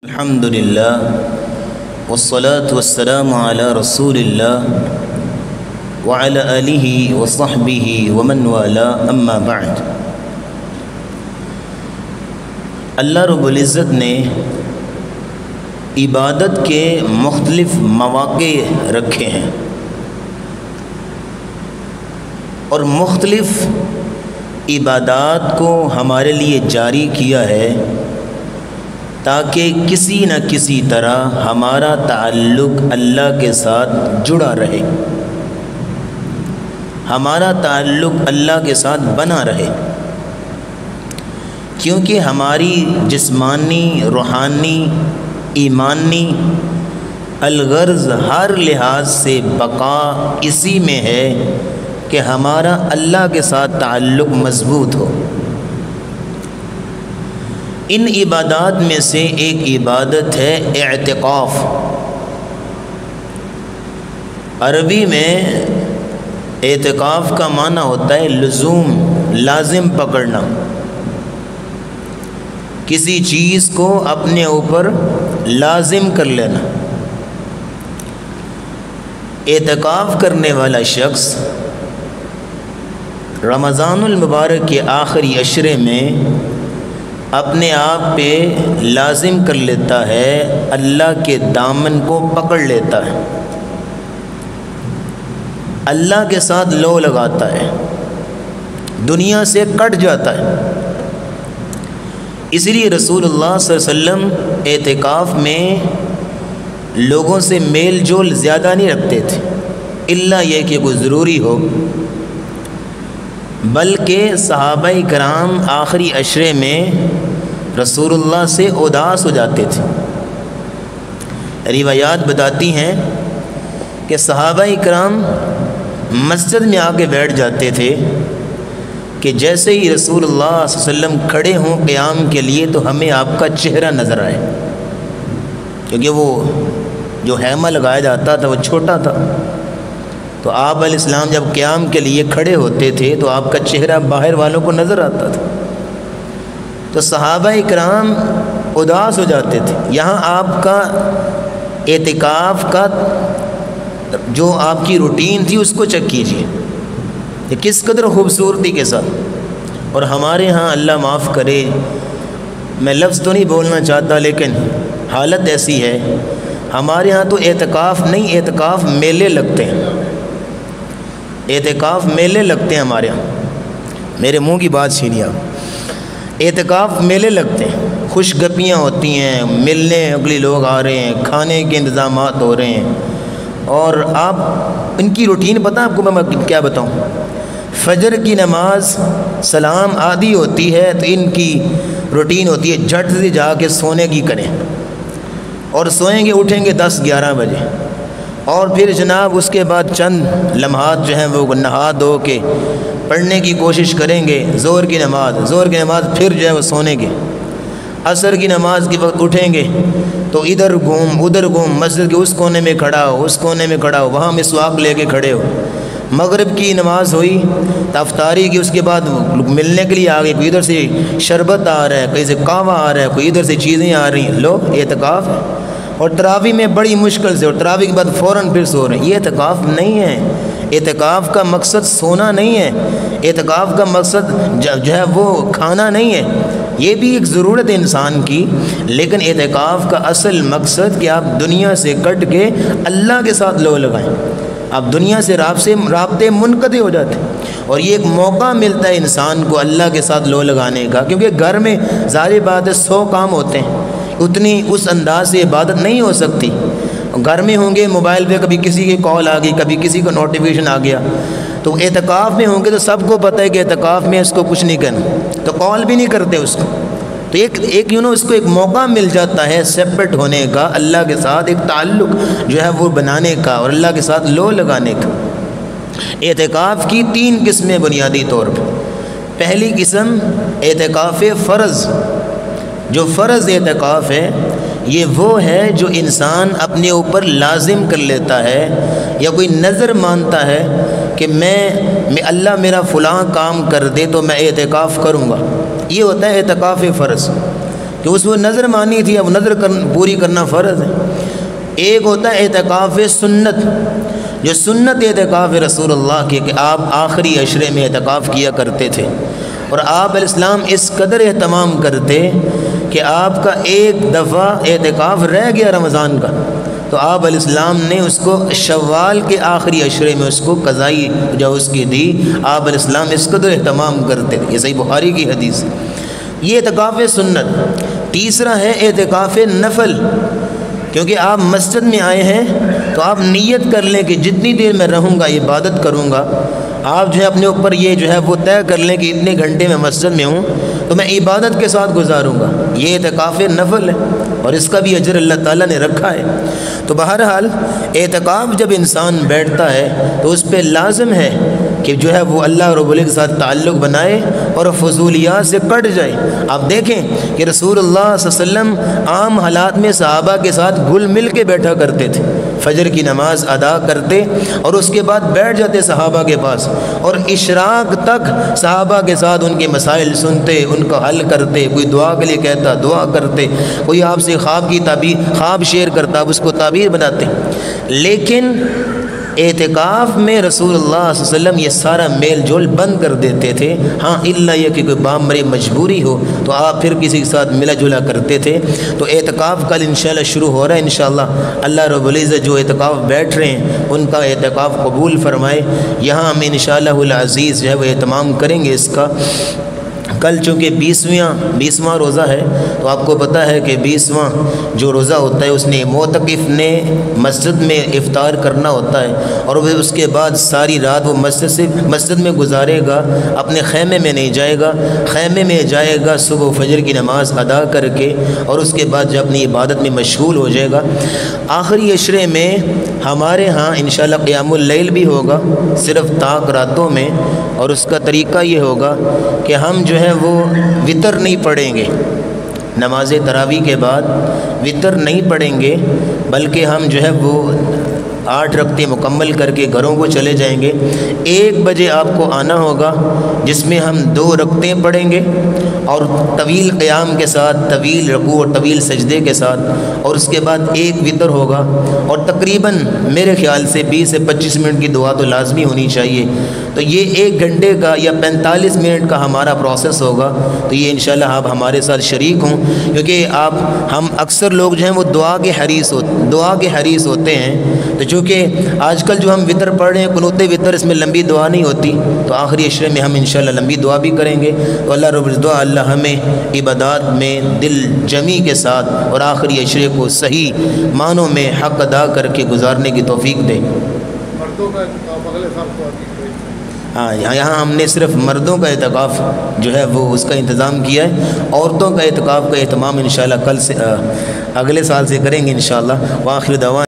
الحمد لله والصلاة والسلام على رسول الله وعلى آله وصحبه ومن والاه اما بعد۔ اللہ رب العزت نے عبادت کے مختلف مواقع رکھے ہیں اور مختلف عبادات کو ہمارے لیے جاری کیا ہے تاکہ کسی نہ کسی طرح ہمارا تعلق اللہ کے ساتھ جڑا رہے، ہمارا تعلق اللہ کے ساتھ بنا رہے، کیونکہ ہماری جسمانی، روحانی، ایمانی الغرض ہر لحاظ سے بقا اسی میں ہے کہ ہمارا اللہ کے ساتھ تعلق مضبوط ہو۔ ان عبادات میں سے ایک عبادت ہے اعتکاف۔ عربی میں اعتکاف کا معنی ہوتا ہے لزوم، لازم پکڑنا، کسی چیز کو اپنے اوپر لازم کر لینا۔ اعتکاف کرنے والا شخص رمضان المبارک کے آخری عشرے میں اپنے آپ پہ لازم کر لیتا ہے، اللہ کے دامن کو پکڑ لیتا ہے، اللہ کے ساتھ لو لگاتا ہے، دنیا سے کٹ جاتا ہے۔ اس لیے رسول اللہ صلی اللہ علیہ وسلم اعتکاف میں لوگوں سے میل جول زیادہ نہیں رکھتے تھے، الا یہ کہ کوئی ضروری ہو، بلکہ صحابہ کرام آخری عشرے میں رسول اللہ سے اداس ہو جاتے تھے۔ روایات بتاتی ہیں کہ صحابہ کرام مسجد میں آ کے بیٹھ جاتے تھے کہ جیسے ہی رسول اللہ صلی اللہ علیہ وسلم کھڑے ہوں قیام کے لیے تو ہمیں آپ کا چہرہ نظر آئے، کیونکہ وہ جو خیمہ لگایا جاتا تھا وہ چھوٹا تھا، تو آپ علیہ السلام جب قیام کے لیے کھڑے ہوتے تھے تو آپ کا چہرہ باہر والوں کو نظر آتا تھا، تو صحابہ کرام اداس ہو جاتے تھے۔ یہاں آپ کا اعتکاف کا جو آپ کی روٹین تھی اس کو چیک کیجیے کہ کس قدر خوبصورتی کے ساتھ۔ اور ہمارے ہاں اللہ معاف کرے، میں لفظ تو نہیں بولنا چاہتا لیکن حالت ایسی ہے، ہمارے ہاں تو اعتکاف نہیں، اعتکاف میلے لگتے ہیں، اعتکاف میلے لگتے ہیں ہمارے ہاں۔ میرے منہ کی بات چھینیے آپ، اعتکاف میلے لگتے ہیں، خوش گپیاں ہوتی ہیں، ملنے اگلی لوگ آ رہے ہیں، کھانے کے انتظامات ہو رہے ہیں، اور آپ ان کی روٹین پتہ آپ کو میں کیا بتاؤں؟ فجر کی نماز سلام آدھی ہوتی ہے تو ان کی روٹین ہوتی ہے جھٹ سے جا کے سونے کی کریں، اور سوئیں گے اٹھیں گے 10-11 بجے، اور پھر جناب اس کے بعد چند لمحات جو ہیں وہ نہا دھو کے پڑھنے کی کوشش کریں گے ظہر کی نماز پھر جو ہے وہ سونے کے، عصر کی نماز کے وقت اٹھیں گے تو ادھر گھوم ادھر گھوم، مسجد کے اس کونے میں کھڑا ہو، اس کونے میں کھڑا ہو، وہاں مسواک لے کے کھڑے ہو۔ مغرب کی نماز ہوئی تو افطاری کی، اس کے بعد ملنے کے لیے آگے، کوئی ادھر سے شربت آ رہا ہے، کہیں سے قہوہ آ رہا ہے، کوئی ادھر سے چیزیں آ رہی ہیں، لو اعتکاف ہے۔ اور تراویح میں بڑی مشکل سے، اور تراویح کے بعد فوراً پھر سو رہے ہیں، یہ اعتکاف نہیں ہے۔ اعتکاف کا مقصد سونا نہیں ہے، اعتکاف کا مقصد جو ہے وہ کھانا نہیں ہے، یہ بھی ایک ضرورت ہے انسان کی، لیکن اعتکاف کا اصل مقصد کہ آپ دنیا سے کٹ کے اللہ کے ساتھ لو لگائیں، آپ دنیا سے رابطے منقطع ہو جاتے ہیں، اور یہ ایک موقع ملتا ہے انسان کو اللہ کے ساتھ لو لگانے کا، کیونکہ گھر میں ظاہر بات ہے 100 کام ہوتے ہیں، اتنی اس انداز سے عبادت نہیں ہو سکتی۔ گھر میں ہوں گے موبائل پہ کبھی کسی کی کال آ گئی، کبھی کسی کا نوٹیفیکیشن آ گیا، تو اعتکاف میں ہوں گے تو سب کو پتہ ہے کہ اعتکاف میں اس کو کچھ نہیں کرنا، تو کال بھی نہیں کرتے اس کو، تو ایک اس کو ایک موقع مل جاتا ہے سیپریٹ ہونے کا، اللہ کے ساتھ ایک تعلق جو ہے وہ بنانے کا اور اللہ کے ساتھ لو لگانے کا۔ اعتکاف کی 3 قسمیں بنیادی طور پر۔ پہلی قسم اعتکاف فرض، جو فرض اعتکاف ہے یہ وہ ہے جو انسان اپنے اوپر لازم کر لیتا ہے، یا کوئی نظر مانتا ہے کہ میں اللہ میرا فلاں کام کر دے تو میں اعتکاف کروں گا، یہ ہوتا ہے اعتکاف فرض، کہ اس میں نظر مانی تھی، اب نظر پوری کرنا فرض ہے۔ ایک ہوتا ہے اعتکاف سنت، جو سنت اعتکاف رسول اللہ کی کہ آپ آخری عشرے میں اعتکاف کیا کرتے تھے، اور آپ علیہ السلام اس قدر اہتمام کرتے کہ آپ کا ایک دفعہ اعتکاف رہ گیا رمضان کا، تو آپ علیہ السلام نے اس کو شوال کے آخری عشرے میں اس کو قضائی جو اس کی دی، آپ علیہ السلام اس قدر اہتمام کرتے تھے۔ یہ صحیح بخاری کی حدیث ہے۔ یہ اعتکاف سنت۔ تیسرا ہے اعتکاف نفل، کیونکہ آپ مسجد میں آئے ہیں تو آپ نیت کر لیں کہ جتنی دیر میں رہوں گا عبادت کروں گا، آپ جو ہے اپنے اوپر یہ جو ہے وہ طے کر لیں کہ اتنے گھنٹے میں مسجد میں ہوں تو میں عبادت کے ساتھ گزاروں گا۔ یہ اعتکاف نفل ہے اور اس کا بھی اجر اللہ تعالیٰ نے رکھا ہے۔ تو بہرحال اعتکاف جب انسان بیٹھتا ہے تو اس پہ لازم ہے کہ جو ہے وہ اللہ رب العزت کے ساتھ تعلق بنائے اور فضولیات سے کٹ جائے۔ آپ دیکھیں کہ رسول اللہ صلی اللہ علیہ وسلم عام حالات میں صحابہ کے ساتھ گل مل کے بیٹھا کرتے تھے، فجر کی نماز ادا کرتے اور اس کے بعد بیٹھ جاتے صحابہ کے پاس، اور اشراق تک صحابہ کے ساتھ ان کے مسائل سنتے، ان کا حل کرتے، کوئی دعا کے لیے کہتا دعا کرتے، کوئی آپ سے خواب کی تعبیر خواب شیئر کرتا آپ اس کو تعبیر بناتے۔ لیکن اعتکاف میں رسول اللہ صلی اللہ علیہ وسلم یہ سارا میل جول بند کر دیتے تھے، ہاں اللہ یہ کہ کوئی بامری مجبوری ہو تو آپ پھر کسی کے ساتھ ملا جلا کرتے تھے۔ تو اعتکاف کل انشاءاللہ شروع ہو رہا ہے، انشاءاللہ اللہ رب العزت جو اعتکاف بیٹھ رہے ہیں ان کا اعتکاف قبول فرمائے۔ یہاں ہم انشاءاللہ العزیز جو ہے وہ اہتمام کریں گے اس کا۔ کل چونکہ 20واں روزہ ہے تو آپ کو پتہ ہے کہ 20واں جو روزہ ہوتا ہے اس نے معتکف نے مسجد میں افطار کرنا ہوتا ہے، اور وہ اس کے بعد ساری رات وہ مسجد میں گزارے گا، اپنے خیمے میں نہیں جائے گا، خیمے میں جائے گا صبح فجر کی نماز ادا کر کے، اور اس کے بعد جو اپنی عبادت میں مشغول ہو جائے گا۔ آخری عشرے میں ہمارے ہاں انشاءاللہ قیام اللیل بھی ہوگا، صرف طاق راتوں میں، اور اس کا طریقہ یہ ہوگا کہ ہم جو ہے وہ وتر نہیں پڑھیں گے، نماز تراویح کے بعد وتر نہیں پڑھیں گے، بلکہ ہم جو ہے وہ 8 رکعتیں مکمل کر کے گھروں کو چلے جائیں گے۔ 1 بجے آپ کو آنا ہوگا جس میں ہم 2 رکعتیں پڑھیں گے اور طویل قیام کے ساتھ، طویل رکوع اور طویل سجدے کے ساتھ، اور اس کے بعد 1 وتر ہوگا، اور تقریباً میرے خیال سے 20 سے 25 منٹ کی دعا تو لازمی ہونی چاہیے۔ تو یہ 1 گھنٹے کا یا 45 منٹ کا ہمارا پروسیس ہوگا، تو یہ انشاءاللہ آپ ہمارے ساتھ شریک ہوں، کیونکہ ہم اکثر لوگ جو ہیں وہ دعا کے حریص ہوتے ہیں۔ تو چونکہ آج کل جو ہم وتر پڑھ رہے ہیں قنوت وتر، اس میں لمبی دعا نہیں ہوتی، تو آخری عشرے میں ہم انشاءاللہ لمبی دعا بھی کریں گے۔ تو اللہ رب العزت اللہ ہمیں عبادات میں دل جمی کے ساتھ اور آخری عشرے کو صحیح معنوں میں حق ادا کر کے گزارنے کی توفیق دے۔ مردوں کا اعتکاف اگلے سال کو ہاں، یہاں ہم نے صرف مردوں کا اعتکاف جو ہے وہ اس کا انتظام کیا ہے، عورتوں کا اعتکاف کا اہتمام انشاءاللہ کل سے اگلے سال سے کریں گے انشاءاللہ۔ وآخر دعوانا